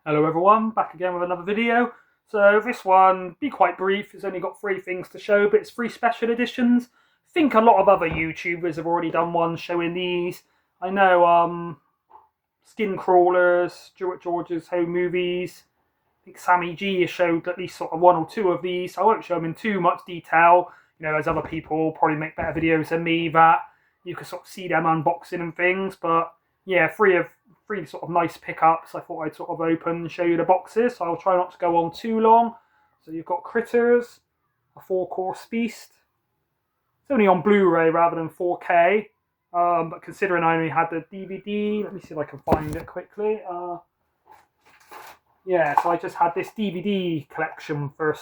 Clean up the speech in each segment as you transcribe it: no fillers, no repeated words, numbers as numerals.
Hello everyone, back again with another video. So this one, be quite brief, it's only got 3 things to show, but it's 3 special editions. I think a lot of other YouTubers have already done one showing these. I know Skin Crawlers, Stuart George's Home Movies. I think Sammy G has showed at least sort of 1 or 2 of these, so I won't show them in too much detail. You know, as other people probably make better videos than me that you can sort of see them unboxing and things, but yeah, 3 sort of nice pickups. I thought I'd sort of open and show you the boxes, so I'll try not to go on too long. So you've got Critters, a 4-course feast. It's only on Blu-ray rather than 4K, but considering I only had the DVD, let me see if I can find it quickly. Yeah, so I just had this DVD collection for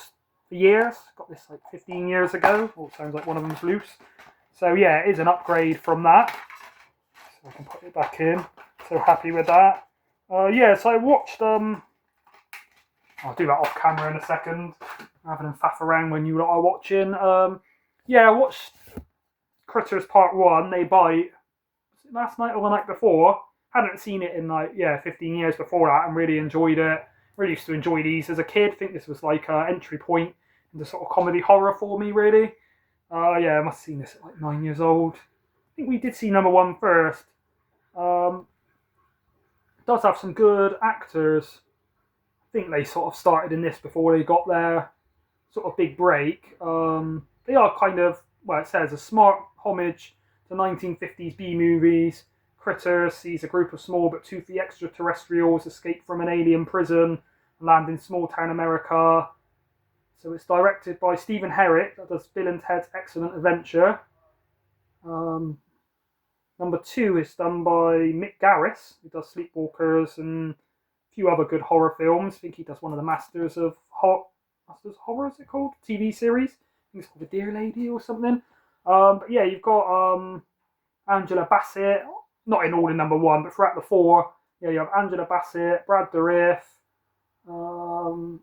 years. Got this like 15 years ago. Oh, it sounds like one of them's loose. So yeah, it is an upgrade from that. So I can put it back in. So happy with that. Yeah, so I watched, I'll do that off camera in a second, rather than faff around when you lot are watching. Yeah, I watched Critters Part 1, They Bite, last night or the night before. Hadn't seen it in 15 years before that, and really enjoyed it. Really used to enjoy these as a kid. I think this was like an entry point into sort of comedy horror for me, really. Yeah, I must have seen this at like 9 years old. I think we did see number 1 first. Does have some good actors. I think they sort of started in this before they got their sort of big break. They are kind of, well, it says a smart homage to 1950s B-movies. Critters sees a group of small but toothy extraterrestrials escape from an alien prison and land in small-town America. So it's directed by Stephen Herrick, that does Bill and Ted's Excellent Adventure. Number 2 is done by Mick Garris, who does Sleepwalkers and a few other good horror films. I think he does one of the Masters of Horror, is it called? TV series. I think it's called The Dear Lady or something. But yeah, you've got Angela Bassett, not in all in number 1, but throughout the 4. Yeah, you have Angela Bassett, Brad Dourif. Can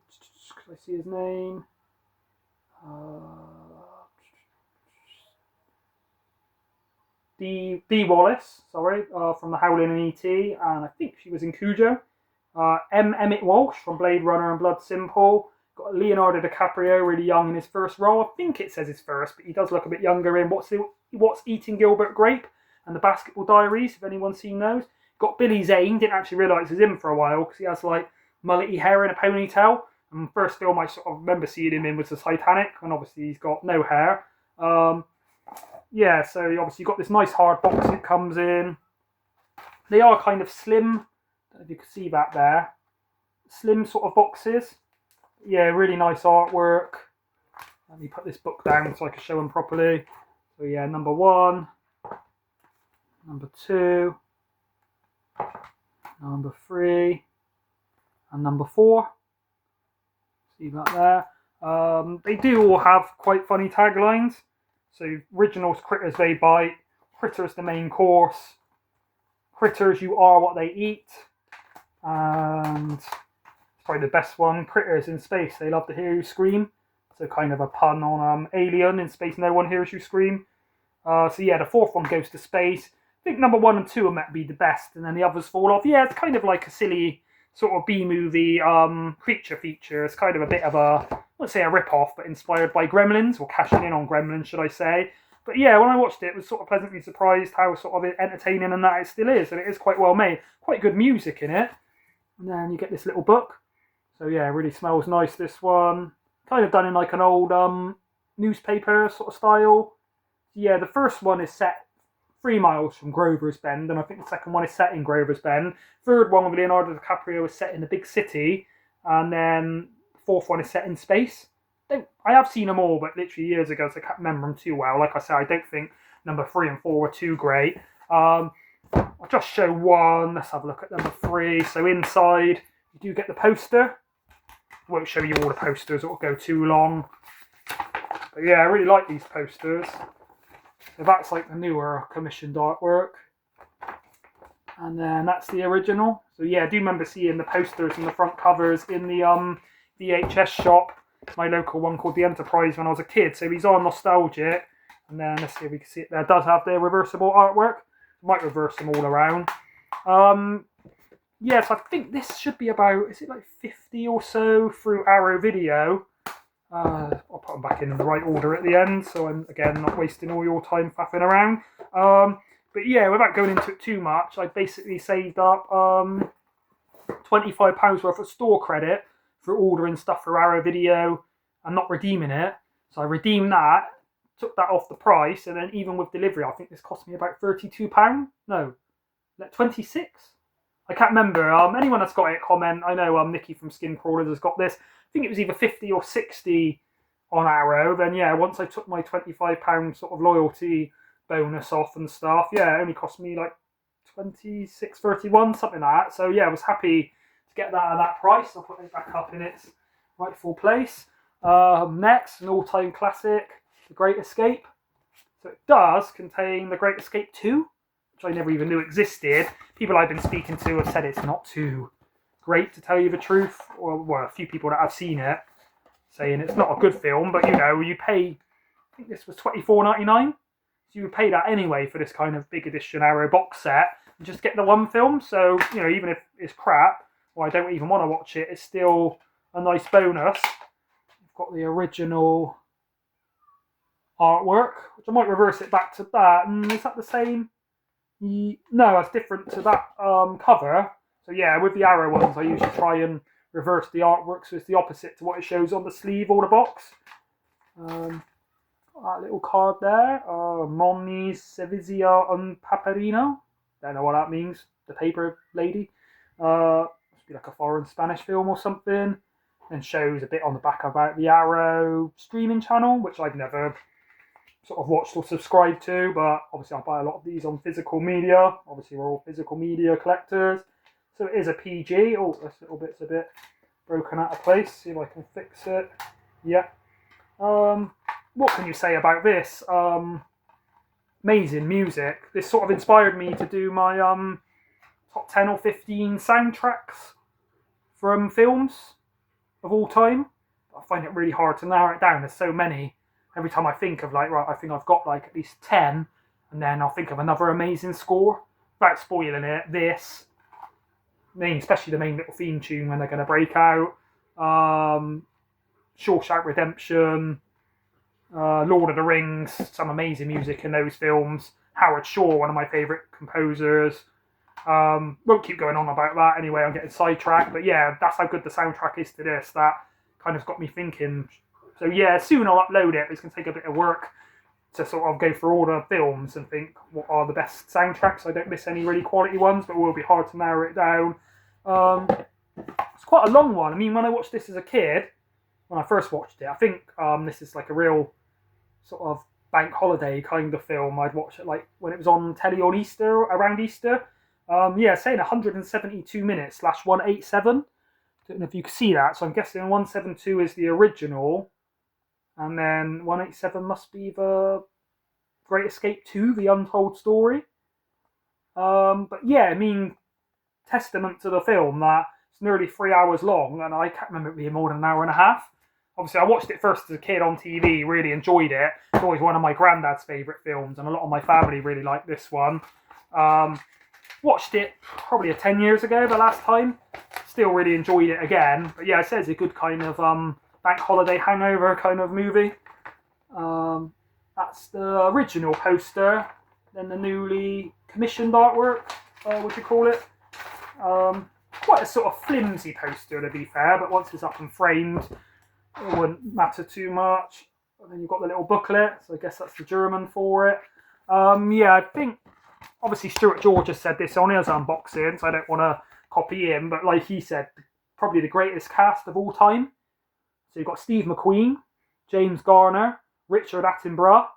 I see his name? Dee Wallace, from The Howling and E.T., and I think she was in Cujo. Emmett Walsh from Blade Runner and Blood Simple. Got Leonardo DiCaprio, really young in his first role. I think it says his first, but he does look a bit younger in What's Eating Gilbert Grape and The Basketball Diaries, if anyone's seen those. Got Billy Zane, didn't actually realise he was in for a while, because he has like mullety hair and a ponytail. And the first film I sort of remember seeing him in was The Titanic, and obviously he's got no hair. Yeah, so obviously you've got this nice hard box it comes in. They are kind of slim. I don't know if you can see that there. Slim sort of boxes. Yeah, really nice artwork. Let me put this book down so I can show them properly. So yeah, number 1, number 2, number 3, and number 4. See that there. They do all have quite funny taglines. So originals, Critters They Bite, Critters the main course, Critters You Are What They Eat, and probably the best one, Critters in Space They Love to Hear You Scream. So kind of a pun on Alien, in space no one hears you scream. So yeah, the 4th one goes to space. I think number 1 and 2 are meant to be the best, and then the others fall off. Yeah, it's kind of like a silly sort of B-movie creature feature. It's kind of a bit of a, I wouldn't say a rip-off, but inspired by Gremlins, or cashing in on Gremlins, should I say. But yeah, when I watched it, I was sort of pleasantly surprised how sort of entertaining and that it still is, and it is quite well made. Quite good music in it. And then you get this little book. So yeah, it really smells nice, this one. Kind of done in like an old newspaper sort of style. Yeah, the first one is set 3 miles from Grover's Bend, and I think the second one is set in Grover's Bend. Third one with Leonardo DiCaprio is set in the big city, and then the 4th one is set in space. I have seen them all, but literally years ago, so I can't remember them too well. Like I said, I don't think number 3 and 4 were too great. I'll just show one. Let's have a look at number 3. So inside, you do get the poster. I won't show you all the posters, it'll go too long. But yeah, I really like these posters. So that's like the newer commissioned artwork. And then that's the original. So yeah, I do remember seeing the posters and the front covers in the VHS shop, my local one called The Enterprise, when I was a kid. So these are nostalgic. And then let's see if we can see it there. It does have their reversible artwork. I might reverse them all around. yes, I think this should be about, is it like 50 or so through Arrow Video? I'll put them back in the right order at the end, so I'm, again, not wasting all your time faffing around. But yeah, without going into it too much, I basically saved up £25 worth of store credit for ordering stuff for Arrow Video and not redeeming it. So I redeemed that, took that off the price, and then even with delivery, I think this cost me about £32. No, 26. I can't remember. Anyone that's got it, comment. I know Nikki from Skin Crawlers has got this. I think it was either 50 or 60 on Arrow. Then yeah, once I took my £25 sort of loyalty bonus off and stuff, yeah, it only cost me like 26.31, something like that. So yeah, I was happy to get that at that price. I'll put it back up in its rightful place. Next, an all-time classic, The Great Escape. So it does contain The Great Escape 2, which I never even knew existed. People I've been speaking to have said it's not too great, to tell you the truth. Well, a few people that have seen it saying it's not a good film, but you know, you pay, I think this was $24.99. So you would pay that anyway for this kind of big edition Arrow box set and just get the one film. So, you know, even if it's crap or I don't even want to watch it, it's still a nice bonus. You've got the original artwork, which I might reverse it back to that. And is that the same? No, it's different to that cover. So yeah, with the Arrow ones, I usually try and reverse the artwork so it's the opposite to what it shows on the sleeve or the box. That little card there, Moni Sevizia un Paperino. Don't know what that means. The paper lady. Must be like a foreign Spanish film or something. And shows a bit on the back about the Arrow streaming channel, which I've never sort of watched or subscribed to, but obviously I buy a lot of these on physical media. Obviously we're all physical media collectors. So it is a PG. Oh, this little bit's a bit broken out of place. See if I can fix it. Yeah. What can you say about this? Amazing music. This sort of inspired me to do my top 10 or 15 soundtracks from films of all time. I find it really hard to narrow it down. There's so many. Every time I think of like, right, I think I've got like at least 10, and then I'll think of another amazing score. Without spoiling it, this, especially the main little theme tune when they're going to break out, Shawshank Redemption, Lord of the Rings, some amazing music in those films. Howard Shore, one of my favourite composers. Won't keep going on about that anyway, I'm getting sidetracked, but yeah, that's how good the soundtrack is to this. That kind of got me thinking. So yeah, soon I'll upload it. It's going to take a bit of work to sort of go through all the films and think what are the best soundtracks. I don't miss any really quality ones, but it will be hard to narrow it down. It's quite a long one. I mean, when I watched this as a kid, when I first watched it, I think this is like a real sort of bank holiday kind of film. I'd watch it like when it was on telly on Easter, around Easter. Yeah, saying 172 minutes / 187. Don't know if you can see that. So I'm guessing 172 is the original. And then 187 must be the Great Escape 2, the untold story. But yeah, I mean, testament to the film that it's nearly 3 hours long, and I can't remember it being more than an hour and a half. Obviously, I watched it first as a kid on TV, really enjoyed it. It's always one of my granddad's favourite films, and a lot of my family really liked this one. Watched it probably 10 years ago the last time. Still really enjoyed it again. But yeah, I said it's a good kind of bank holiday hangover kind of movie. That's the original poster. Then the newly commissioned artwork, would you call it? Quite a sort of flimsy poster, to be fair, but once it's up and framed, it wouldn't matter too much. And then you've got the little booklet, so I guess that's the German for it. Yeah, I think, obviously Stuart George has said this on his unboxing, so I don't want to copy him, but like he said, probably the greatest cast of all time. So you've got Steve McQueen, James Garner, Richard Attenborough,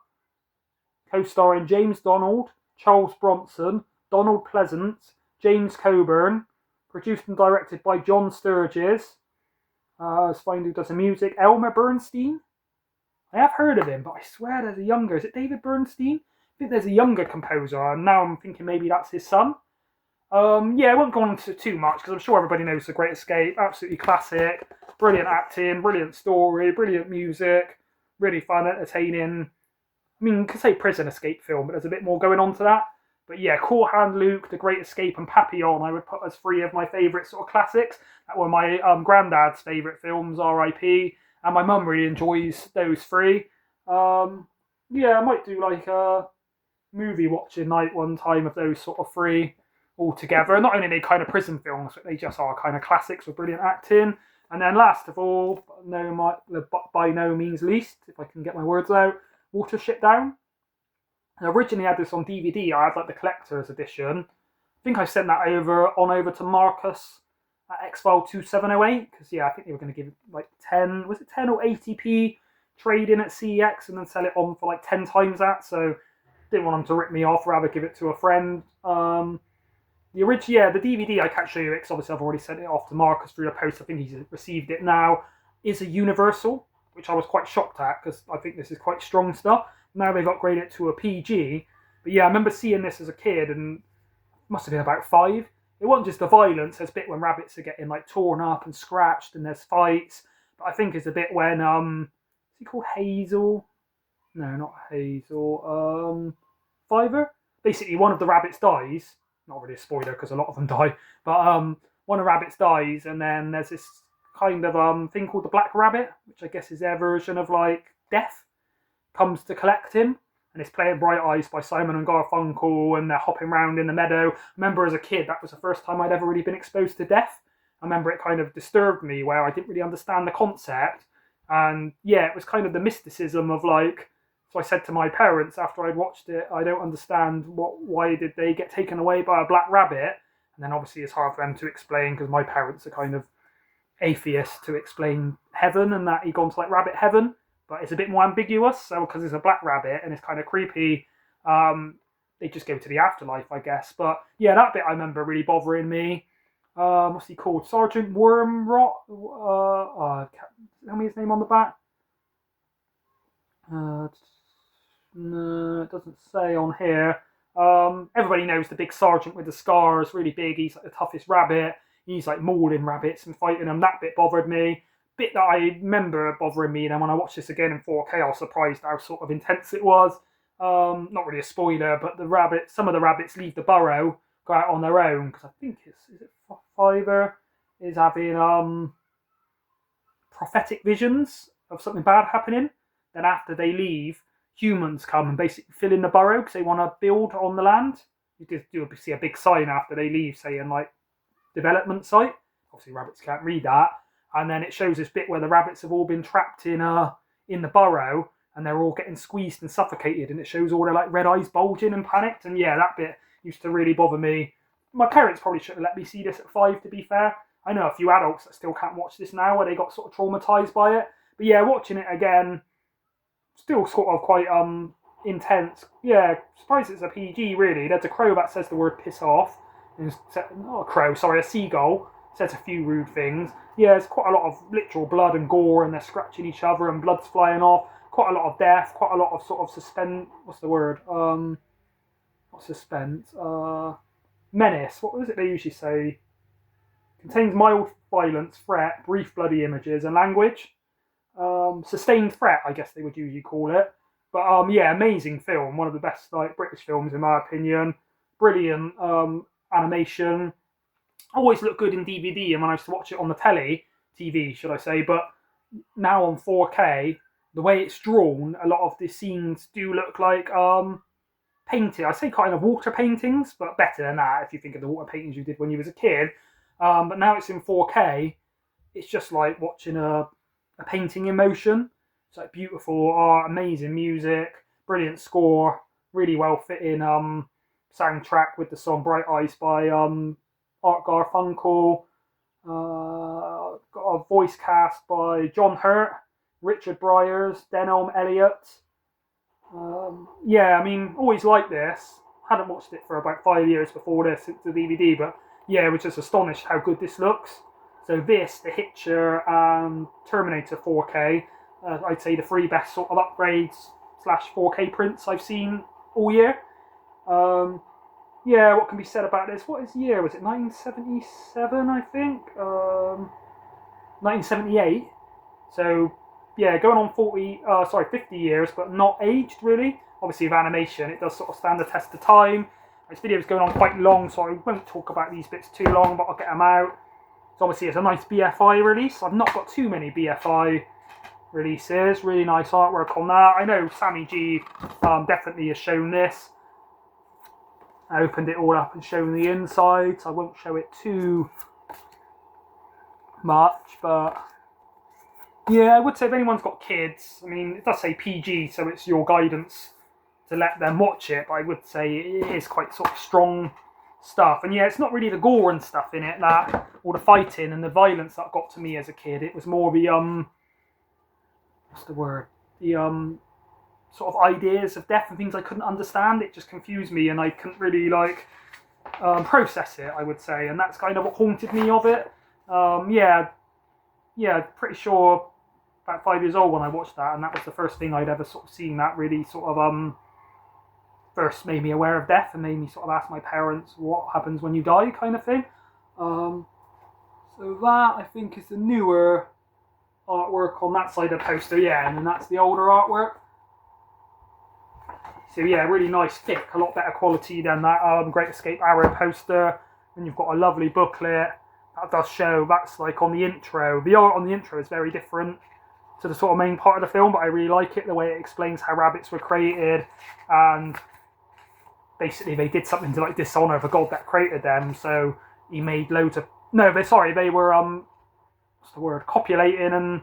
co-starring James Donald, Charles Bronson, Donald Pleasance, James Coburn, produced and directed by John Sturges. Let's find who does the music. Elmer Bernstein. I have heard of him, but I swear there's a younger. Is it David Bernstein? I think there's a younger composer, and now I'm thinking maybe that's his son. Yeah, I won't go on into too much because I'm sure everybody knows The Great Escape. Absolutely classic. Brilliant acting, brilliant story, brilliant music, really fun, entertaining. I mean, you could say prison escape film, but there's a bit more going on to that. But yeah, Cool Hand Luke, The Great Escape, and Papillon I would put as three of my favourite sort of classics. That were my granddad's favourite films, R.I.P. And my mum really enjoys those three. Yeah, I might do like a movie watching night one time of those sort of three all together. Not only are they kind of prison films, but they just are kind of classics with brilliant acting. And then last of all, by no means least, if I can get my words out, Watership Down. I originally had this on DVD. I had like the collector's edition. I think I sent that over to Marcus at X-File 2708 because I think they were going to give like 10, was it 10 or 80p trade in at CEX and then sell it on for like 10 times that. So didn't want them to rip me off, rather give it to a friend. The DVD I can't show you it because obviously I've already sent it off to Marcus through the post. I think he's received it now. Is a Universal, which I was quite shocked at because I think this is quite strong stuff. Now they've upgraded it to a PG. But yeah, I remember seeing this as a kid and must have been about 5. It wasn't just the violence. There's a bit when rabbits are getting like torn up and scratched and there's fights. But I think it's a bit when is he called Hazel? No, not Hazel. Fiver. Basically, one of the rabbits dies. Not really a spoiler because a lot of them die. But one of the rabbits dies, and then there's this kind of thing called the Black Rabbit, which I guess is their version of like death, comes to collect him. And it's playing Bright Eyes by Simon and Garfunkel, and they're hopping around in the meadow. I remember as a kid, that was the first time I'd ever really been exposed to death. I remember it kind of disturbed me, where I didn't really understand the concept. And yeah, it was kind of the mysticism of like, so I said to my parents after I'd watched it, I don't understand why did they get taken away by a black rabbit? And then obviously it's hard for them to explain because my parents are kind of atheists to explain heaven and that he'd gone to like rabbit heaven. But it's a bit more ambiguous, so because it's a black rabbit and it's kind of creepy, they just go to the afterlife, I guess. But yeah, that bit I remember really bothering me. What's he called? Sergeant Wormrot? Tell me his name on the back. No, it doesn't say on here. Everybody knows the big sergeant with the scars, really big. He's like the toughest rabbit. He's like mauling rabbits and fighting them. That bit bothered me. Bit that I remember bothering me, and then when I watched this again in 4K, I was surprised how sort of intense it was. Not really a spoiler, but some of the rabbits leave the burrow, go out on their own, because I think is it Fiver is having prophetic visions of something bad happening. Then after they leave, humans come and basically fill in the burrow because they want to build on the land. You just do see a big sign after they leave saying like development site. Obviously rabbits can't read that. And then it shows this bit where the rabbits have all been trapped in the burrow and they're all getting squeezed and suffocated, and it shows all their like red eyes bulging and panicked. And yeah, that bit used to really bother me. My parents probably shouldn't have let me see this at 5, to be fair. I know a few adults that still can't watch this now where they got sort of traumatised by it. But yeah, watching it again, still sort of quite intense. Yeah, surprised it's a PG really. There's a crow that says the word piss off. A seagull says a few rude things. Yeah, there's quite a lot of literal blood and gore, and they're scratching each other and blood's flying off. Quite a lot of death, quite a lot of sort of suspense. What's the word? Not suspense. Menace. What was it they usually say? Contains mild violence, threat, brief bloody images, and language. Sustained threat, I guess they would usually call it. But yeah, amazing film. One of the best like British films in my opinion. Brilliant animation. Always looked good in DVD, and when I used to watch it on the TV, should I say, but now on 4K, the way it's drawn, a lot of the scenes do look like painted. I say kind of water paintings, but better than that if you think of the water paintings you did when you was a kid. But now it's in 4K, it's just like watching a painting in motion. It's like beautiful art, amazing music, brilliant score, really well fitting soundtrack with the song Bright Eyes by Art Garfunkel. Got a voice cast by John Hurt, Richard Bryars, Denholm Elliott. Yeah, I mean, always liked this. Hadn't watched it for about 5 years before this, since the DVD, but yeah, was just astonished how good this looks. So this, The Hitcher, and Terminator 4K, I'd say the 3 best sort of upgrades / 4K prints I've seen all year. Yeah, what can be said about this? What is the year? Was it 1977, I think? 1978. So, yeah, going on 50 years, but not aged, really. Obviously, with animation, it does sort of stand the test of time. This video is going on quite long, so I won't talk about these bits too long, but I'll get them out. So obviously it's a nice BFI release. I've not got too many BFI releases. Really nice artwork on that. I know Sammy G definitely has shown this. I opened it all up and shown the inside, so I won't show it too much, but yeah, I would say if anyone's got kids, I mean, it does say PG, so it's your guidance to let them watch it, but I would say it is quite sort of strong stuff. And yeah, it's not really the gore and stuff in it, that, or the fighting and the violence that got to me as a kid. It was more the, what's the word? The, sort of ideas of death and things I couldn't understand. It just confused me, and I couldn't really, like, process it, I would say. And that's kind of what haunted me of it. Yeah, pretty sure about 5 years old when I watched that, and that was the first thing I'd ever sort of seen that really sort of, first made me aware of death and made me sort of ask my parents what happens when you die, kind of thing. So that, I think, is the newer artwork on that side of the poster, yeah, and then that's the older artwork. So yeah, really nice, thick, a lot better quality than that Great Escape Arrow poster. And you've got a lovely booklet that does show, that's like on the intro. The art on the intro is very different to the sort of main part of the film, but I really like it, the way it explains how rabbits were created, and basically they did something to like dishonour the god that created them, so he made loads of, they were, what's the word, copulating and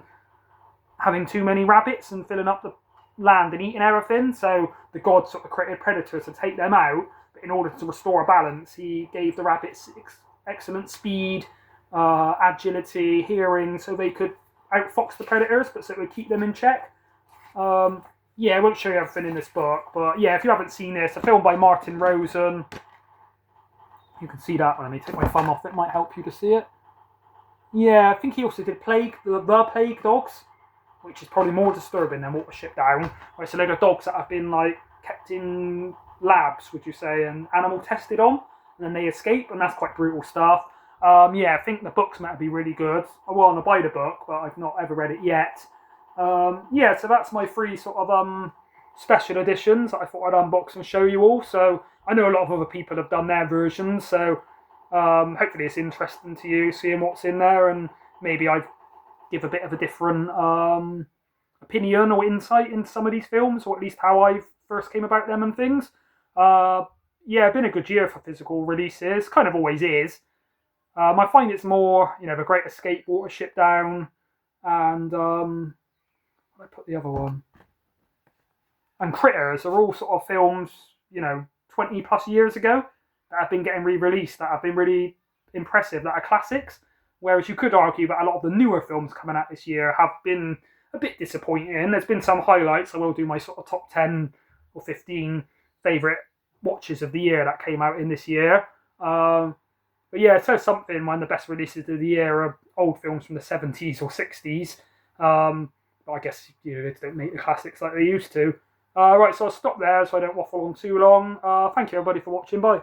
having too many rabbits and filling up the land and eating everything, so the god sort of created predators to take them out, but in order to restore a balance, he gave the rabbits excellent speed, agility, hearing, so they could outfox the predators, but so it would keep them in check. Yeah, I won't show you everything in this book, but yeah, if you haven't seen this, a film by Martin Rosen. You can see that when I take my thumb off, it might help you to see it. Yeah, I think he also did Plague, the Plague Dogs, which is probably more disturbing than Watership Down, where it's a load of dogs that have been like kept in labs, would you say, and animal tested on, and then they escape, and that's quite brutal stuff. Yeah, I think the books might be really good. I want to buy the book, but I've not ever read it yet. Yeah, so that's my 3 sort of special editions that I thought I'd unbox and show you all. So I know a lot of other people have done their versions, so hopefully it's interesting to you, seeing what's in there, and maybe I give a bit of a different opinion or insight into some of these films, or at least how I first came about them and things. Yeah, been a good year for physical releases, kind of always is. I find it's more, The Great Escape, Watership Down, and I put the other one, and Critters are all sort of films, 20 plus years ago that have been getting re-released, that have been really impressive, that are classics. Whereas you could argue that a lot of the newer films coming out this year have been a bit disappointing. There's been some highlights. I will do my sort of top 10 or 15 favourite watches of the year that came out in this year. But yeah, it says something when the best releases of the year are old films from the 70s or 60s. But I guess they don't make the classics like they used to. Right, so I'll stop there so I don't waffle on too long. Thank you everybody for watching. Bye.